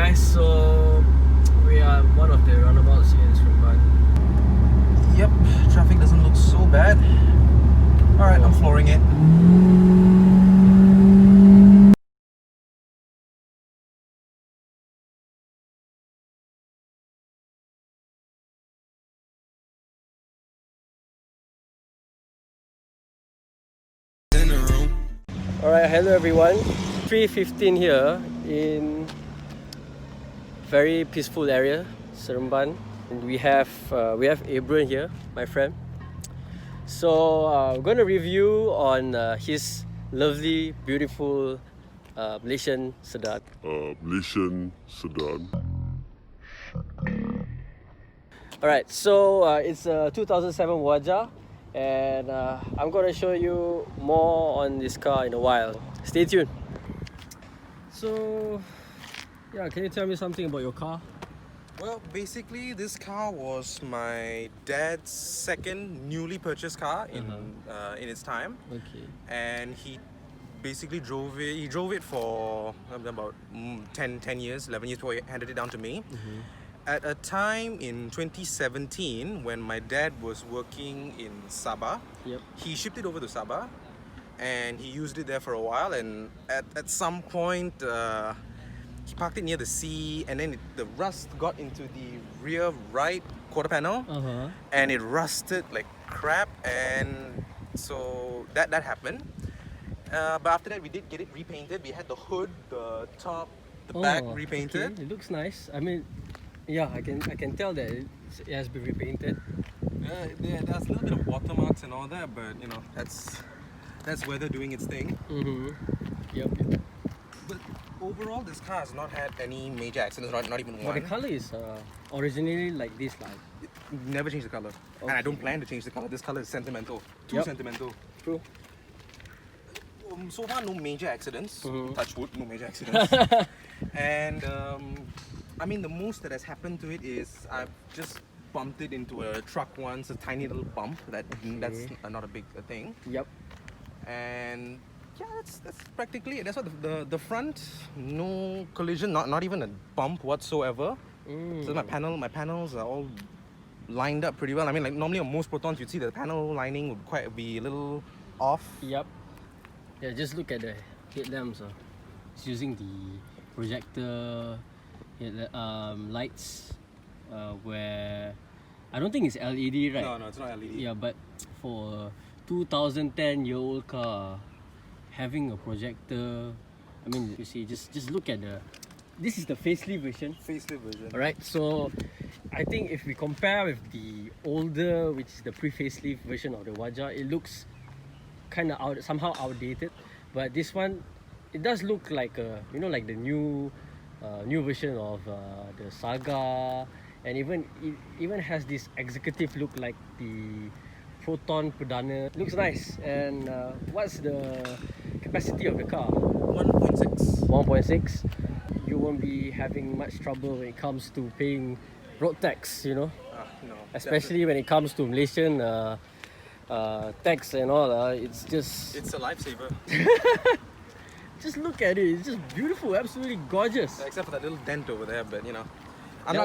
guys, so we are at one of the roundabouts here in Seremban. Yep, traffic doesn't look so bad. Alright, I'm flooring it. Alright, hello everyone. 3:15 here in very peaceful area, Seremban. And we have Abram here, my friend. So we're going to review on his lovely, beautiful Malaysian sedan. Alright, so it's a 2007 Waja, and I'm going to show you more on this car in a while. Stay tuned. So, yeah, can you tell me something about your car? Well, basically this car was my dad's second newly purchased car in its time. Okay. And he basically drove it. He drove it for about 10 years, 11 years before he handed it down to me. At a time in 2017 when my dad was working in Sabah, he shipped it over to Sabah and he used it there for a while, and at some point he parked it near the sea, and then the rust got into the rear right quarter panel and it rusted like crap, and so that happened. But after that we did get it repainted. We had the hood, the top, the back repainted. Okay. It looks nice. I mean, yeah, I can tell that it has been repainted. Yeah, there's a little bit of watermarks and all that, but you know, that's weather doing its thing. Yep. But overall, this car has not had any major accidents, not even one. But the color is originally like this, like. Never changed the color, and I don't plan to change the color. This color is sentimental, too sentimental. True. So far, no major accidents. Touch wood, no major accidents. And I mean, the most that has happened to it is I've just bumped it into a truck once, a tiny little bump. That's not a big thing. Yep. And yeah, that's practically it. That's what the front, no collision, not even a bump whatsoever. So my panels are all lined up pretty well. I mean, like normally on most Protons you'd see the panel lining would be a little off. Yep. Yeah, just look at the headlamps. It's using the projector lights, where I don't think it's LED, right? No, it's not LED. Yeah, but for a 2010-year-old car, having a projector, I mean, you see, just look at this is the facelift version. Alright, so I think if we compare with the older, which is the pre-facelift version of the Waja, it looks kind of somehow outdated. But this one, it does look like like the new version of the Saga, and it even has this executive look like the Proton Perdana. Looks nice. And what's the capacity of the car? 1.6. 1.6. You won't be having much trouble when it comes to paying road tax, you know. No, especially when it comes to Malaysian tax and all. It's a lifesaver. Just look at it. It's just beautiful, absolutely gorgeous. Except for that little dent over there, but you know, I'm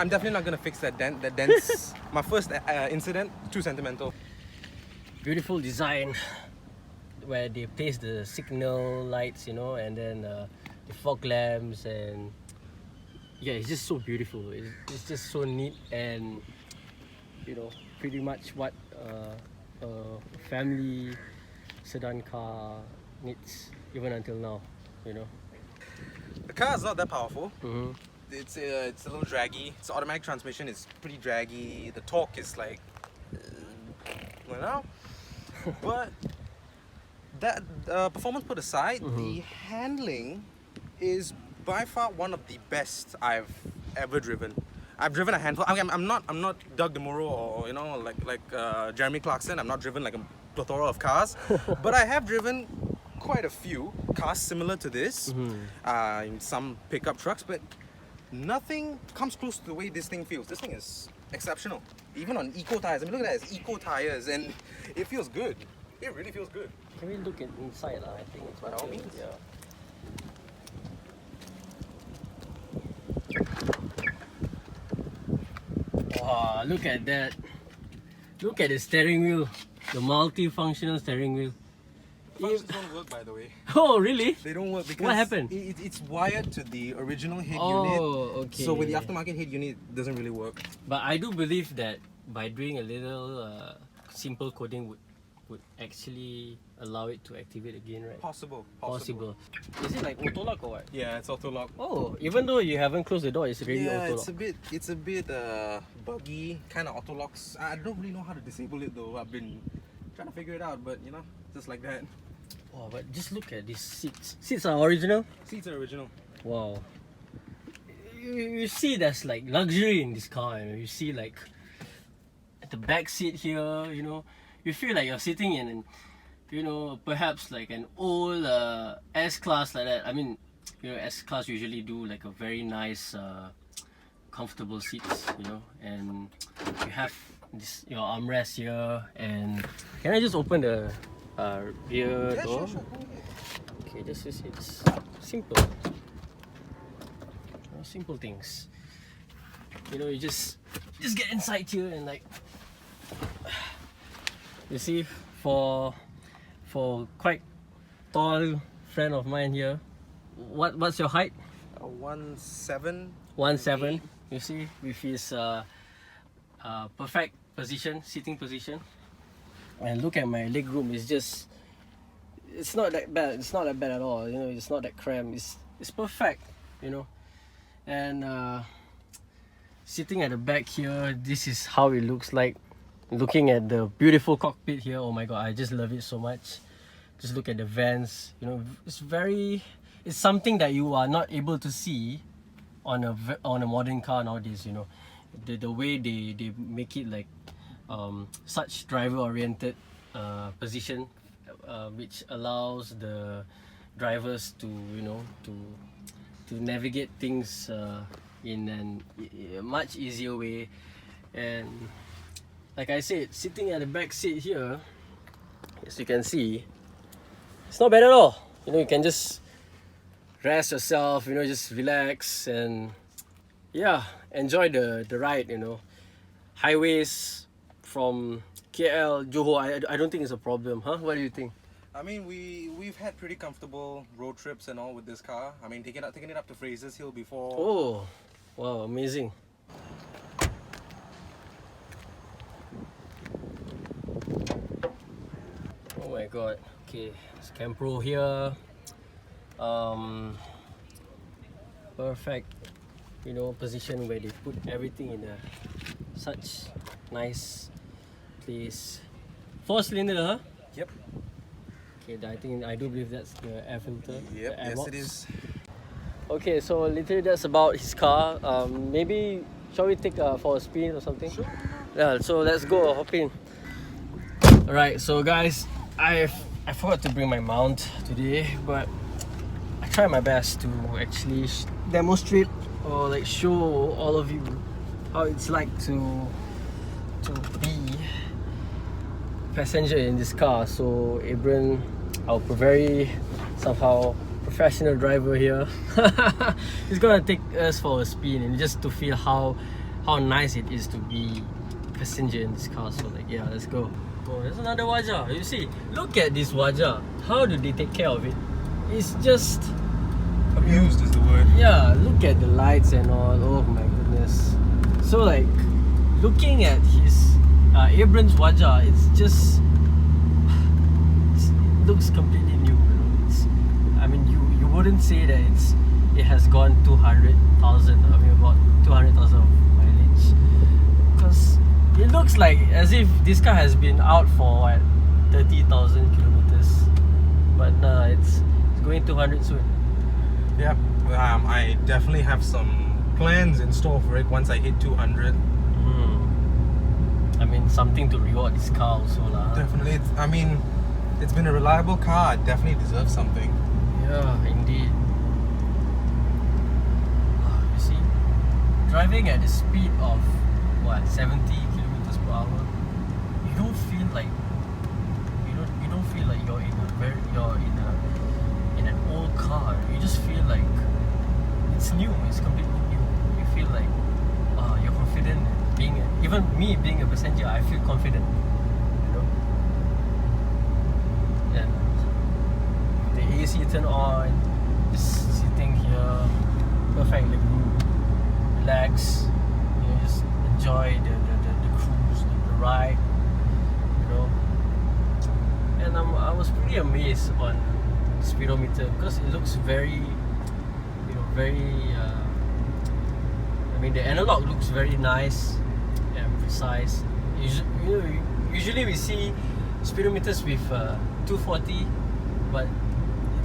definitely not gonna fix that dent. That dent's my first incident. Too sentimental. Beautiful design, where they place the signal lights, you know, and then the fog lamps, and yeah, it's just so beautiful. It's just so neat, and you know, pretty much what a family sedan car needs, even until now, you know. The car is not that powerful. It's a little draggy. Its automatic transmission is pretty draggy. The torque is like, you know. But that performance put aside, the handling is by far one of the best I've ever driven. I've driven a handful. I mean, I'm not Doug DeMuro or you know like Jeremy Clarkson. I'm not driven like a plethora of cars, but I have driven quite a few cars similar to this. Some pickup trucks, but nothing comes close to the way this thing feels. This thing is exceptional. Even on eco tires. I mean, look at that. It's eco tires, and it feels good. It really feels good. Can we look inside? I think it's by all means. Yeah. Wow, look at that. Look at the steering wheel. The multifunctional steering wheel. Functions don't work, by the way. Oh, really? They don't work because What happened? It's wired to the original head unit. Oh, okay. So with the aftermarket head unit, it doesn't really work. But I do believe that by doing a little simple coding would actually allow it to activate again, right? Possible. Is it like auto lock or what? Yeah, it's auto lock. Oh, even though you haven't closed the door, it's already Yeah, auto lock. it's a bit buggy, kind of auto locks. I don't really know how to disable it though. I've been trying to figure it out, but you know, just like that. Wow, but just look at these seats. Seats are original? Seats are original. Wow. You see there's like luxury in this car, you know. You see like at the back seat here, you know, you feel like you're sitting in, you know, perhaps like an old S-Class like that. I mean, you know, S-Class usually do like a very nice comfortable seats, you know, and you have this your armrest here. And can I just open the rear door? Sure. Okay, just it's simple. Simple things. You know, you just get inside here and like, you see, for quite tall friend of mine here, what's your height? 1.7. 1.7. You see, with his perfect position, sitting position. And look at my leg room. It's not that bad. It's not that bad at all. You know, it's not that cramped. It's perfect. You know. And sitting at the back here, this is how it looks like. Looking at the beautiful cockpit here, oh my god, I just love it so much. Just look at the vents, you know, it's something that you are not able to see on a modern car nowadays, you know. The way they make it like such driver oriented position, which allows the drivers to, you know, to navigate things in a much easier way. And like I said, sitting at the back seat here, as you can see, it's not bad at all. You know, you can just rest yourself, you know, just relax and yeah, enjoy the ride, you know. Highways from KL, Johor, I don't think it's a problem, huh? What do you think? I mean, we've had pretty comfortable road trips and all with this car. I mean, taking it up to Fraser's Hill before. Oh, wow, amazing. Oh my god. Okay, it's Cam Pro here. Perfect, you know, position where they put everything in such nice place. 4-cylinder, huh? Yep. Okay, I do believe that's the air filter. Yep, the air yes box. it is. Okay, so literally that's about his car. Maybe shall we take for a spin or something? Sure. Yeah, so let's go, hop in. Alright, so guys, I forgot to bring my mount today, but I tried my best to actually demonstrate or like show all of you how it's like to be passenger in this car. So Abram, our very somehow professional driver here, he's gonna take us for a spin and just to feel how nice it is to be passenger in this car. So like, yeah, let's go. Oh, there's another Waja. You see, look at this Waja. How do they take care of it? It's just Amused is the word. yeah, look at the lights and all. Oh my goodness. So like, looking at his Abram's Waja, it looks completely new. You know? I mean, you wouldn't say that it has gone 200,000. I mean, about 200,000 of mileage, because it looks like as if this car has been out for what, 30,000 kilometers. But nah, it's going 200 soon. Yep. I definitely have some plans in store for it once I hit 200. I mean, something to reward this car also lah. Definitely. It's been a reliable car. It definitely deserves something. Yeah, indeed. You see, driving at the speed of what, 70 kilometers per hour, you don't feel like you're in an old car. You just feel like it's new. It's completely new. You feel like you're confident. Even me being a passenger, I feel confident. You know. And the AC turn on, just sitting here, perfect like relax. You know, just enjoy the cruise, the ride. You know. And I was pretty amazed on the speedometer because it looks very, you know, very. I mean, the analog looks very nice and precise. Usually we see speedometers with 240, but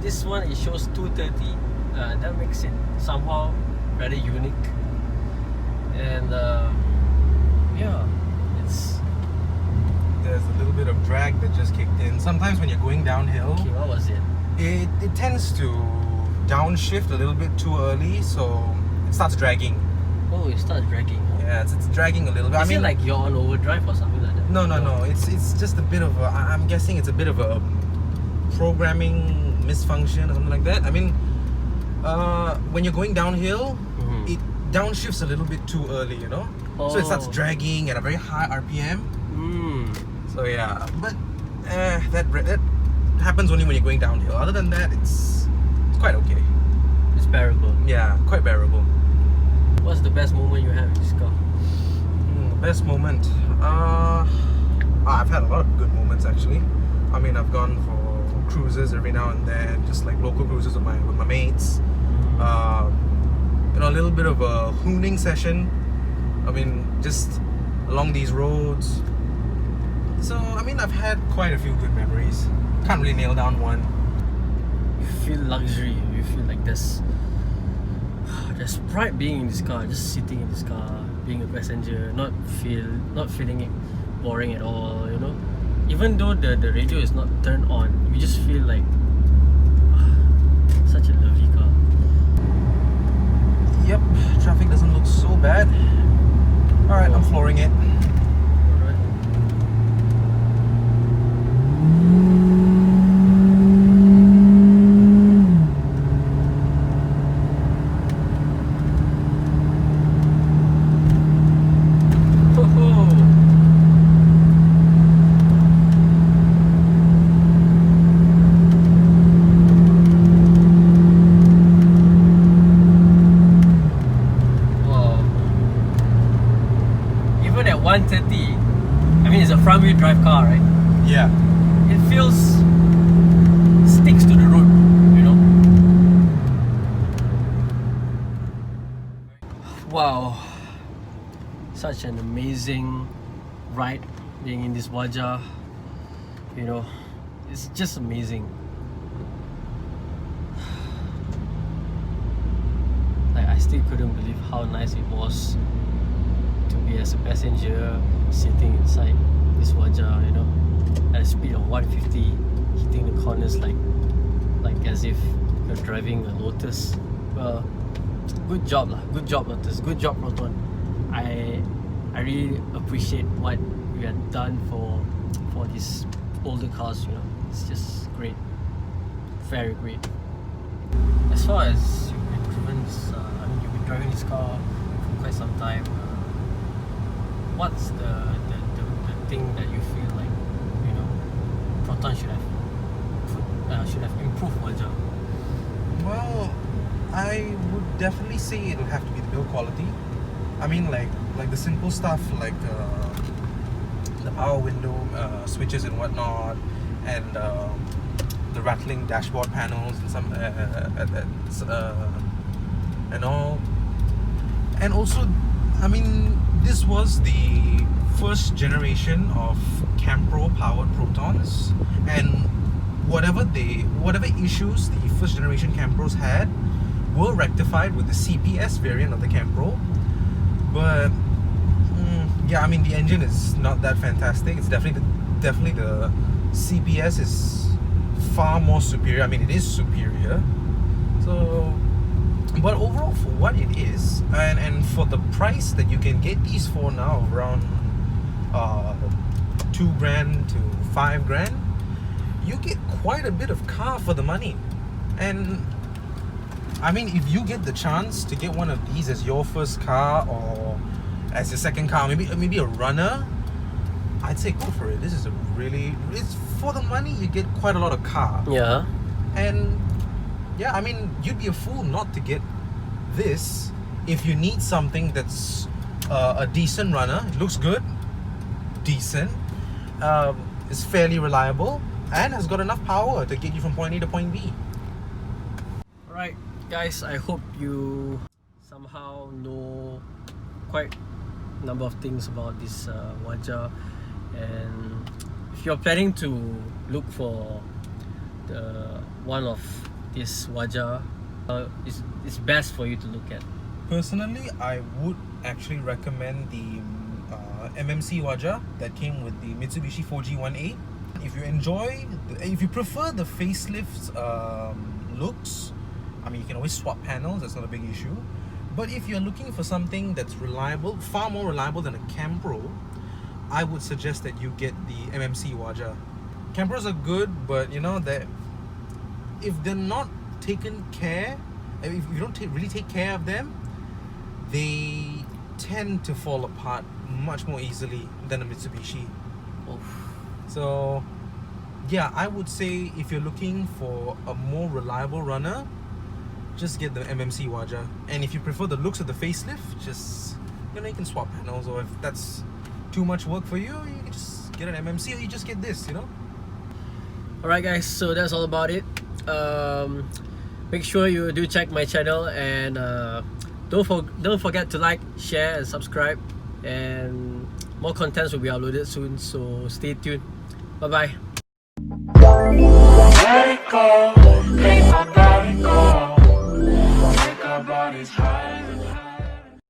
this one it shows 230. That makes it somehow rather unique. And yeah, there's a little bit of drag that just kicked in. Sometimes when you're going downhill, okay, what was it? It tends to downshift a little bit too early, so it starts dragging. Oh, it starts dragging. Huh? Yeah, it's dragging a little bit. Is it like you're on overdrive or something like that? No. It's just a bit of a, I'm guessing it's a bit of a programming misfunction or something like that. I mean, when you're going downhill, it downshifts a little bit too early, you know? So it starts dragging at a very high RPM. So yeah, but that happens only when you're going downhill. Other than that, it's quite okay. It's bearable. Yeah, quite bearable. What's the best moment you have in this car? Best moment? I've had a lot of good moments actually. I mean, I've gone for cruises every now and then, just like local cruises with my mates. You know, a little bit of a hooning session. I mean, just along these roads. So, I mean, I've had quite a few good memories. Can't really nail down one. You feel luxury. You feel like there's pride being in this car, just sitting in this car, being a passenger, not feeling it boring at all, you know. Even though the radio is not turned on, you just feel like such a lovely car. Yep, traffic doesn't look so bad. Alright, I'm flooring it. Front wheel drive car, right? Yeah. It sticks to the road, you know. Wow, such an amazing ride being in this Waja. You know, it's just amazing. Like, I still couldn't believe how nice it was to be as a passenger sitting inside this Waja, you know, at a speed of 150, hitting the corners like as if you're driving a Lotus. Well, good job lah, good job Lotus, good job Proton. I really appreciate what you had done for these older cars, you know. It's just great, very great. As far as you've been driving this car for quite some time. What's the thing that you feel like, you know, Proton should have improved Waja? Well, I would definitely say it would have to be the build quality. I mean, like the simple stuff like the power window switches and whatnot, and the rattling dashboard panels and some and all, and also, I mean, this was the first generation of Campro powered Protons, and whatever issues the first generation Campros had were rectified with the CPS variant of the Campro. But yeah, I mean, the engine is not that fantastic. It's definitely the CPS is far more superior. I mean, it is superior. So, but overall, for what it is, and for the price that you can get these for now, around $2,000 to $5,000, you get quite a bit of car for the money. And I mean, if you get the chance to get one of these as your first car, or as your second car, maybe a runner, I'd say go for it. This is it's for the money, you get quite a lot of car. Yeah. And yeah, I mean, you'd be a fool not to get this if you need something that's a decent runner. It looks good, decent, is fairly reliable, and has got enough power to get you from point A to point B. Alright guys, I hope you somehow know quite a number of things about this Waja, and if you're planning to look for the one of this Waja, it's best for you to look at. Personally, I would actually recommend the MMC Waja that came with the Mitsubishi 4G18. If you prefer the facelift looks, I mean, you can always swap panels, that's not a big issue. But if you're looking for something that's reliable, far more reliable than a Campro, I would suggest that you get the MMC Waja. Campros are good, but you know that if they're not taken care, if you don't really take care of them, they tend to fall apart much more easily than a Mitsubishi. So yeah, I would say if you're looking for a more reliable runner, just get the MMC Waja. And if you prefer the looks of the facelift, just, you know, you can swap panels, or if that's too much work for you, you can just get an MMC, or you just get this, you know. Alright guys, so that's all about it. Make sure you do check my channel, and don't forget to like, share and subscribe, and more contents will be uploaded soon, so stay tuned. Bye bye. Let it go, make my body go, make our bodies higher and higher.